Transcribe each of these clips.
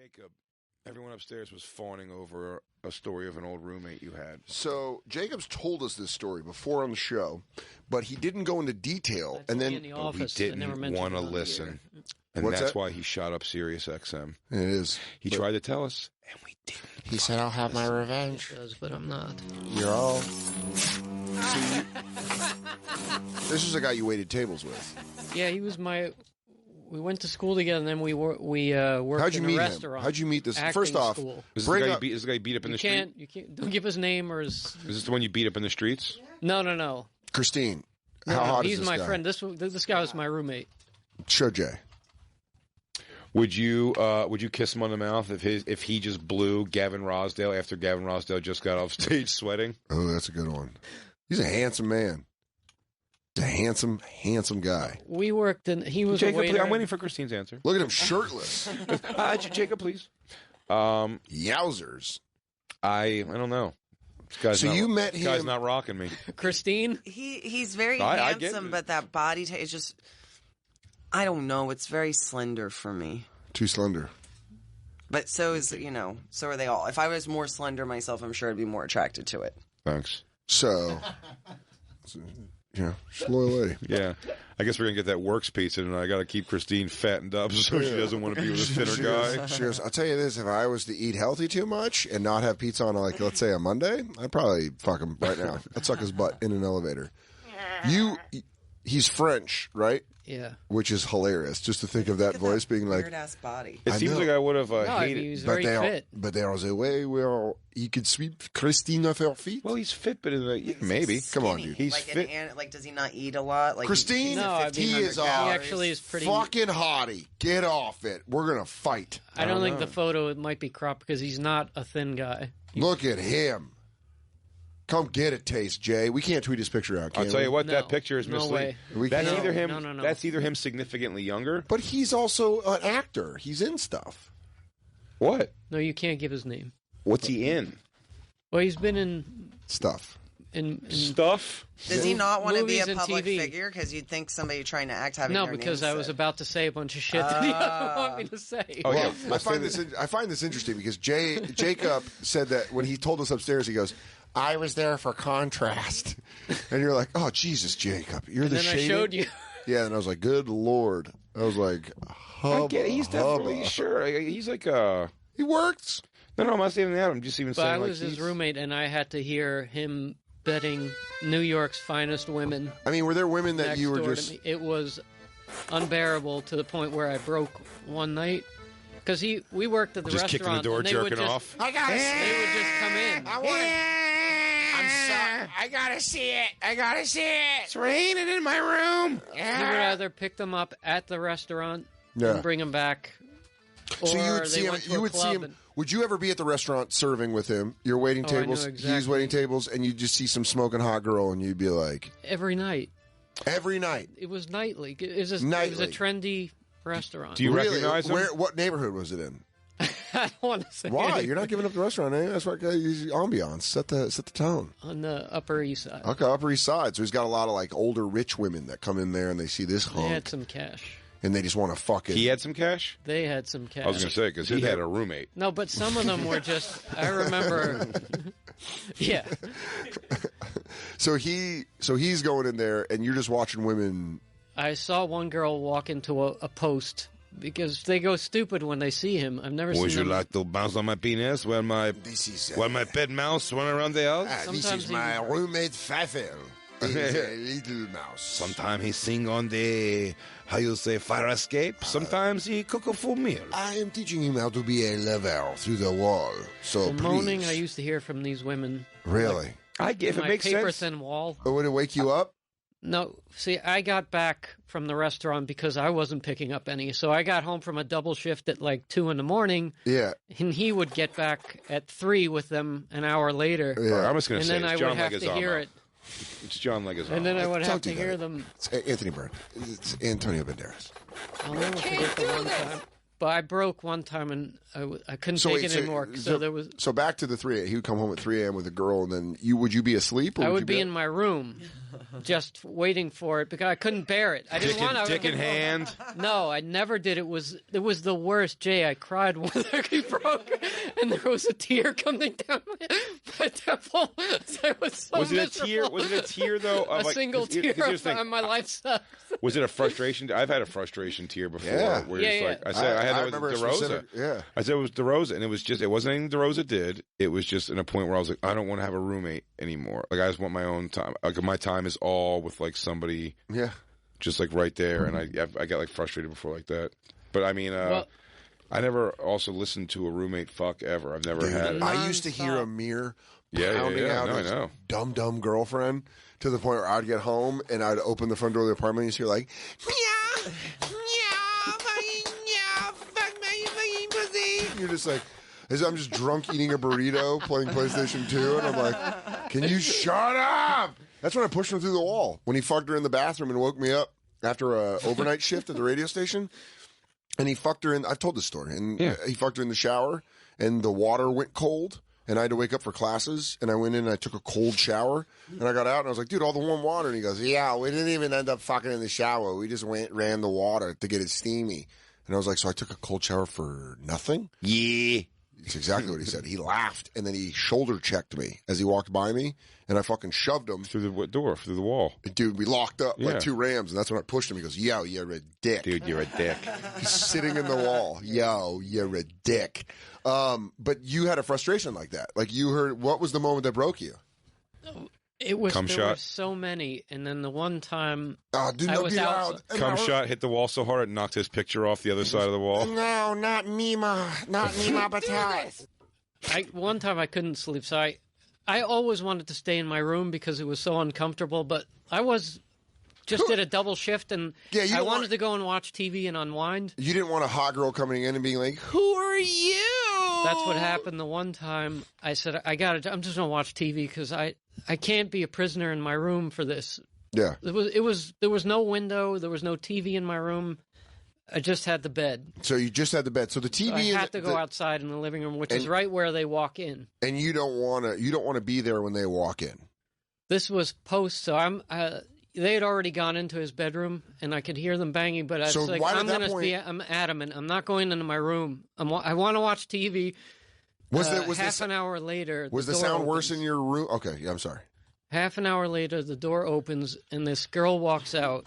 Jacob, everyone upstairs was fawning over a story of an old roommate you had. So Jacob's told us this story before on the show, but he didn't go into detail. And then We didn't want to listen. And What's that's that? why he shot up Sirius XM. It is. He tried to tell us, and we didn't. He said, "I'll have my revenge." It does, but I'm not. You're all. This is a guy you waited tables with. Yeah, he was my. We went to school together, and then we worked How'd you in meet a restaurant. him? How'd you meet this? Acting First off, school. Is bring this up. the guy you beat up in the street? You can't. Don't give his name or his. Is this the one you beat up in the streets? No. Christine. No, How hot is he's this my guy? friend. This guy was my roommate. Show Jay. Would you kiss him on the mouth if he just blew Gavin Rosdale after Gavin Rosdale just got off stage sweating? Oh, that's a good one. He's a handsome man. He's a handsome guy. We worked in. He was Jacob, a waiter. please, I'm waiting for Christine's answer. Look at him shirtless. Jacob, please. Yowzers. I don't know. So you met him. This guy's not rocking me. Christine. He's very I get handsome, it. but that body type is just. I don't know. It's very slender for me. Too slender. But so is so are they all. If I was more slender myself, I'm sure I'd be more attracted to it. Thanks. So, she's a loyal lady. Yeah. I guess we're going to get that Works pizza, and I got to keep Christine fattened up so she doesn't want to be with a thinner guy. She goes, I'll tell you this, if I was to eat healthy too much and not have pizza on, like, let's say a Monday, I'd probably fuck him right now. I'd suck his butt in an elevator. He's French, right? Yeah. Which is hilarious, just to think of that voice being like... Weird ass body. It seems like I would have hated he was But very fit. there's a way where he could sweep Christine off her feet. Well, he's fit, but maybe. Come on, dude. He's like fit. Does he not eat a lot? Like Christine, No, I mean, he is he actually is pretty. fucking hottie. Get off it. We're going to fight. I don't think the photo it might be cropped because he's not a thin guy. Look at him. Come get it, Taste, Jay. We can't tweet his picture out, can I'll tell you what, No. that picture is No misleading. way. That's No. either him. No. That's either him significantly younger. But he's also an actor. He's in stuff. What? No, you can't give his name. What's he in? Well, he's been in Stuff. Stuff. Does he not want to be movies a and public TV. figure? Because you'd think somebody trying to act having no, their because name I was said. about to say a bunch of shit that he doesn't want me to say. Oh, yeah. I find this interesting because Jacob said that when he told us upstairs, he goes, I was there for contrast. And you're like, oh, Jesus, Jacob. You're And the then I shading? showed you. Yeah, and I was like, good Lord. I was like, I get it. He's definitely sure. He's like He works. No, I'm not saying that. I'm just even But saying I like was his he's- roommate, and I had to hear him betting New York's finest women. I mean, were there women that next you were door to just... me. It was unbearable to the point where I broke one night. Because we worked at the Just restaurant. kicking the door, and they would jerking just- off. I gotta see They would just come in. I'm sorry. I gotta see it. It's raining in my room. He would either pick them up at the restaurant Yeah. and bring them back, or So you would they see him. went to You a would see club him. and- Would you ever be at the restaurant serving with him? You're waiting Oh, I know tables. He's exactly. waiting tables, and you just see some smoking hot girl, and you'd be like, every night. every night. It was nightly. It was a Nightly. trendy restaurant. Do you Really? recognize him? What neighborhood was it in? I don't want to say Why? anything. You're not giving up the restaurant, eh? That's what ambiance. Set the tone. On the Upper East Side. Okay, Upper East Side. So he's got a lot of like older rich women that come in there and they see this They had hunk some cash. and they just want to fuck it. He had some cash. They had some cash. I was going to say because he had a roommate. No, but some of them were just. I remember. Yeah, So he's going in there and you're just watching women. I saw one girl walk into a post because they go stupid when they see him. I've never Would seen you them. like to bounce on my penis while my pet mouse run around the house? This Sometimes is he- my roommate Pfeiffer. He's a little mouse. Sometimes he sing on the how you say fire escape. Sometimes he cook a full meal. I am teaching him how to be a lover through the wall. So The moaning please. I used to hear from these women. Really? I if it My makes paper sense. thin wall. Oh, would it wake you up? No, see, I got back from the restaurant because I wasn't picking up any. So I got home from a double shift at like 2 a.m, Yeah. and he would get back at 3 with them an hour later. Yeah. All right, I'm just going And to say then I it's would John have to Leguizamo. hear it. It's John Leguizamo. And then I would Don't have do to that. hear them. It's Anthony Byrne. It's Antonio Banderas. I'll never forget the one time. But I broke one time and I couldn't take it anymore. So there was. So back to the 3 a.m. He would come home at 3 a.m. with a girl, and then would you be asleep? Or I would would you be in my room. just waiting for it because I couldn't bear it. I didn't want to. Dick in hand. No, I never did. It was the worst, Jay. I cried when he broke, and there was a tear coming down my temple. It was so Was it a miserable. tear? Was it a tear though? A single tear on my life sucks. Was it a frustration? I've had a frustration tear before. Yeah. Where Yeah, it's yeah. like I said, I had that remember with a DeRosa. specific- yeah. I said it was DeRosa, and it wasn't anything DeRosa did. It was just in a point where I was like, I don't want to have a roommate anymore. Like I just want my own time. Like my time is all with like somebody, Yeah. just like right there. And I got like frustrated before like that. But I mean, Well- I never also listened to a roommate fuck ever. I've never had it. I used to hear Nonstop. Amir Yeah, pounding out No, I his know. dumb girlfriend to the point where I'd get home and I'd open the front door of the apartment and you'd hear like, meow, meow, fucking meow, fuck my fucking pussy. And you're just like, as I'm just drunk eating a burrito playing PlayStation 2 and I'm like, can you shut up? That's when I pushed him through the wall. When he fucked her in the bathroom and woke me up after a overnight shift at the radio station. And he fucked her in. I've told this story. And he fucked her in the shower, and the water went cold, and I had to wake up for classes. And I went in and I took a cold shower, and I got out and I was like, "Dude, all the warm water." And he goes, "Yeah, we didn't even end up fucking in the shower. We just ran the water to get it steamy." And I was like, "So I took a cold shower for nothing?" Yeah. It's exactly what he said. He laughed, and then he shoulder checked me as he walked by me, and I fucking shoved him. Through the door, through the wall. Dude, we locked up Yeah. like two rams, and that's when I pushed him. He goes, "Yo, you're a dick." Dude, you're a dick. He's sitting in the wall. Yo, you're a dick. But you had a frustration like that. Like you heard, what was the moment that broke you? It was Cum there shot. were so many, and then the one time Oh, dude, I no, was get out- out. Cum shot hit the wall so hard it knocked his picture off the other side of the wall. No, not Mima. Not Mima Batalis. one time I couldn't sleep, so I always wanted to stay in my room because it was so uncomfortable. But I just did a double shift, and Yeah, you I don't wanted want- to go and watch TV and unwind. You didn't want a hot girl coming in and being like, "Who are you?" That's what happened the one time. I said, I'm just gonna watch TV because I can't be a prisoner in my room for this. Yeah. There was no window, there was no TV in my room. I just had the bed. So you just had the bed. So the So TV. I and had to go outside in the living room, which is and- right where they walk in. and you don't want to be there when they walk in. This was post, so they had already gone into his bedroom, and I could hear them banging. But I was So like, why did that point- I'm adamant. I'm not going into my room. I want to watch TV. Was half an hour later? Was the door sound worse opens. in your room? Okay, yeah, I'm sorry. Half an hour later, the door opens, and this girl walks out.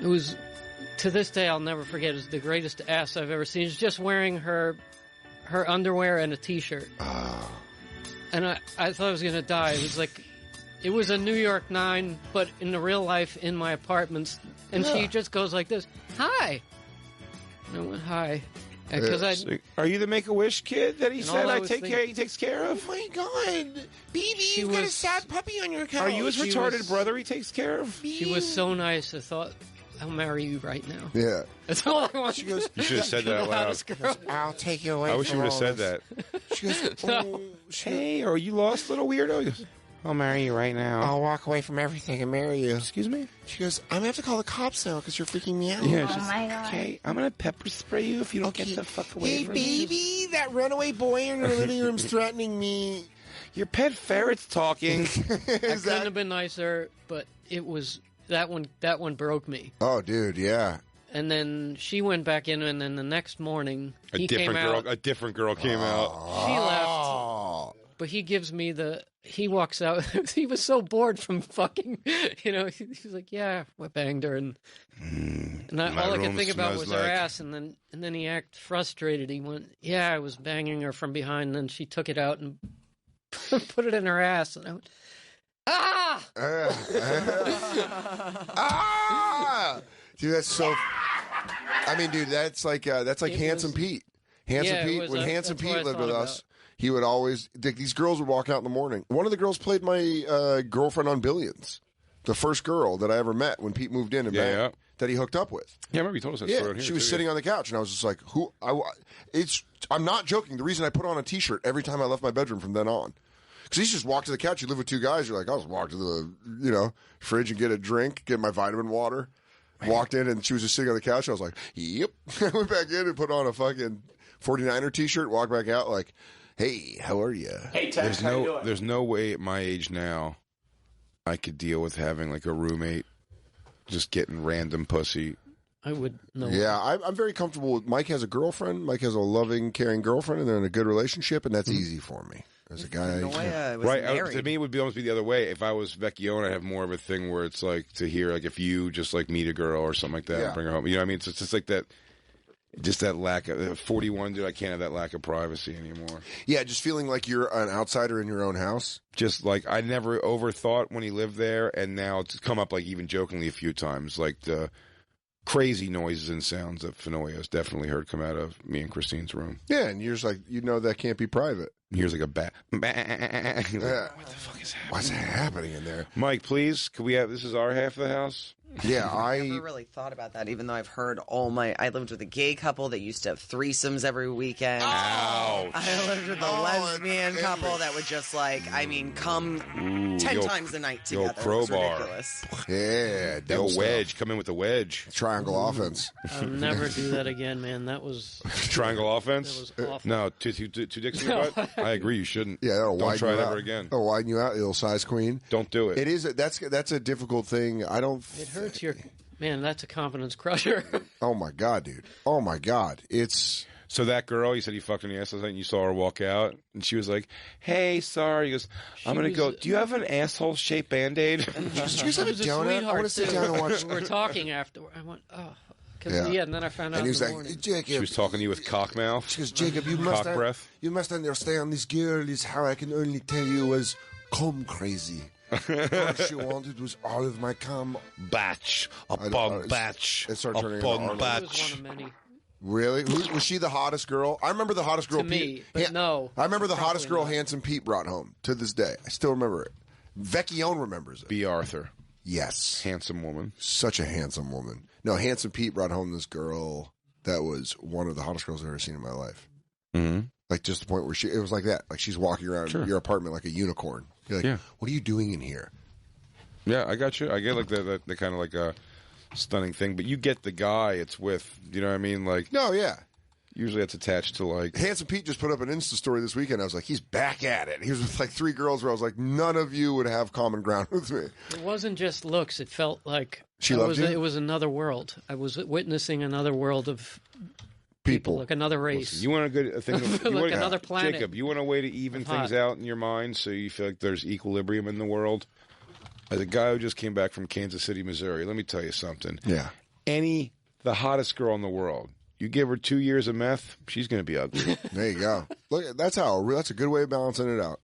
It was, to this day, I'll never forget. It was the greatest ass I've ever seen. She's just wearing her underwear and a T-shirt. And I thought I was going to die. It was a New York 9, but in the real life, in my apartments. And Yeah. she just goes like this, "Hi." And I went, "Hi." Because So, are you the Make-A-Wish kid that he And said all I I was take thinking- care? He takes care of. Oh my God, BB, She you've got a was- sad puppy on your couch. Are you his she retarded was- brother? He takes care of. she was so nice. I thought, I'll marry you right now. Yeah. That's all I want. She goes, You should have said that out loud. Girl. "I'll take you away." I wish from you would have all said this." that. She goes, "Oh, Hey, are you lost, little weirdo? He goes, I'll marry you right now. I'll walk away from everything and marry you." Excuse me? She goes, "I'm gonna have to call the cops now because you're freaking me out." Yeah, Oh she's my God. okay. I'm gonna pepper spray you if you don't get the fuck away Hey, from me. baby, that runaway boy in your living room's threatening me. Your pet ferret's talking. Is Couldn't that? have been nicer, but it was that one. That one broke me. Oh, dude, yeah. And then she went back in, and then the next morning A he came different girl. out. A different girl came out. She left, Oh. but he gives me the. He walks out. He was so bored from fucking. He was like, "Yeah, I banged her," and my all I could room think about smells was her like- ass. And then he acted frustrated. He went, "Yeah, I was banging her from behind." And then she took it out and put it in her ass, and I went, "Ah!" Ah! Dude, that's so. I mean, dude, that's like It Handsome was- Pete. Handsome Yeah, it Pete. was, When that's Handsome what I Pete lived thought with us, he would always. These girls would walk out in the morning. One of the girls played my girlfriend on Billions. The first girl that I ever met when Pete moved in and Yeah, yeah. that he hooked up with. Yeah, I remember you told us that Yeah, story on here. she was too, sitting on the couch, and I was just like, "Who?" I'm not joking. The reason I put on a T-shirt every time I left my bedroom from then on, because you just walk to the couch. You live with two guys. You're like, I'll just walk to the fridge and get a drink, get my vitamin water. Walked in, and she was just sitting on the couch. I was like, "Yep." I went back in and put on a fucking 49er T-shirt. Walked back out like, "Hey, how are you?" Hey, Tex, how you doing? There's no way at my age now I could deal with having like a roommate, just getting random pussy. I would know. Yeah, I'm very comfortable with. Mike has a girlfriend. Mike has a loving, caring girlfriend, and they're in a good relationship, and that's easy for me. As a guy, Noia was Right. married. To me, it would be almost be the other way. If I was Vecchione, I'd have more of a thing where it's like to hear, like, if you just like meet a girl or something like that and bring her home. You know what I mean? It's just like that. Just that lack of 41, dude. I can't have that lack of privacy anymore. yeah, just feeling like you're an outsider in your own house. Just like I never overthought when he lived there, and now it's come up like even jokingly a few times, like the crazy noises and sounds that Fenoya has definitely heard come out of me and Christine's room. Yeah, and you're just like, that can't be private. Here's like a bat. What Yeah. the fuck is happening? What's happening in there? Mike, please, could we have this is our half of the house? Yeah, I never really thought about that, even though I've heard I lived with a gay couple that used to have threesomes every weekend. Ouch. I lived with a lesbian couple that would just come 10 times a night yo, together. It was crowbar. ridiculous. yeah, Yo, devil stuff. wedge. Come in with the wedge. Triangle offense. I'll never do that again, man. That was Triangle offense? that was awful. No, two dicks in your butt? I agree, you shouldn't. Yeah, that'll Don't widen try you it out. ever again. That'll widen you out, you little size queen. Don't do it. It is. That's a difficult thing. I don't. It hurts your man. That's a confidence crusher. Oh my god, dude. Oh my god. It's. So that girl, you said you fucked in the ass last night, and you saw her walk out, and she was like, "Hey, sorry." He goes, "I'm gonna go. Do you have an asshole-shaped Band-Aid?" Do you guys have She a was a donut? I want sweetheart, to sit too. down and watch. We were talking afterward. I went, oh, because Yeah. and then I found out And he was in the like, morning. Jacob. She was talking to you with cock mouth. She goes, Jacob, you Cock must breath. You must understand. This girl is how I can only tell you was cum crazy. All she wanted was all of my cum. Batch don't upon know. batch It started turning into upon Arnold. It was one batch. of many. Really? Was she the hottest girl? I remember the hottest girl. To me, but no, I remember the probably hottest girl not. Handsome Pete brought home to this day. I still remember it. Vecchione remembers it. B. Arthur, Yes. handsome woman. Such a handsome woman. No, Handsome Pete brought home this girl that was one of the hottest girls I've ever seen in my life. Mm-hmm. Like, just the point where it was like that. Like, she's walking around your apartment like a unicorn. You're like, Yeah. what are you doing in here? Yeah, I got you. I get like the kind of like a stunning thing, but you get the guy it's with. You know what I mean? Like, No, yeah. usually it's attached to like. Handsome Pete just put up an Insta story this weekend. I was like, he's back at it. He was with like 3 girls where I was like, none of you would have common ground with me. It wasn't just looks. It felt like She I loved was, you? It was another world. I was witnessing another world of People. like another race. You want a good thing? Like you want, another planet. Jacob, you want a way to even Hot. things out in your mind so you feel like there's equilibrium in the world. As a guy who just came back from Kansas City, Missouri, let me tell you something. Yeah. The hottest girl in the world. You give her 2 years of meth, she's going to be ugly. There you go. Look, that's a good way of balancing it out.